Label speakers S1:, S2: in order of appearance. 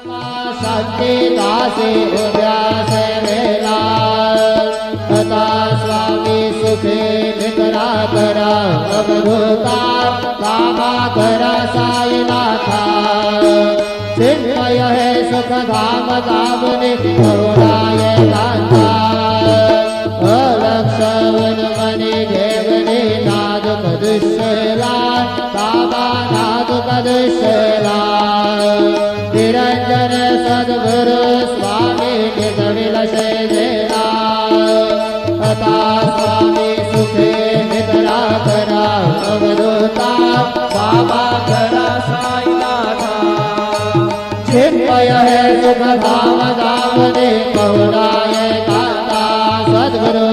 S1: शक्ति दासी उद्यास वेला तथा स्वामी सुखे निकरा करा अवधूता कामा करा साईनाथा चिन्मय है सुख धाम धामनि करुणाय दाता अलक्षवन मणि देवनि नाद कदुशला बाबा नाद कदुशला निरंजन सद्गुरु स्वामी निगमिल सेना तथा स्वामी सुखे निकरा करा अवधूता बाबा करा साईनाथा चिन्मय है सुख धाम धामनि करुणाय दाता सद्गुरु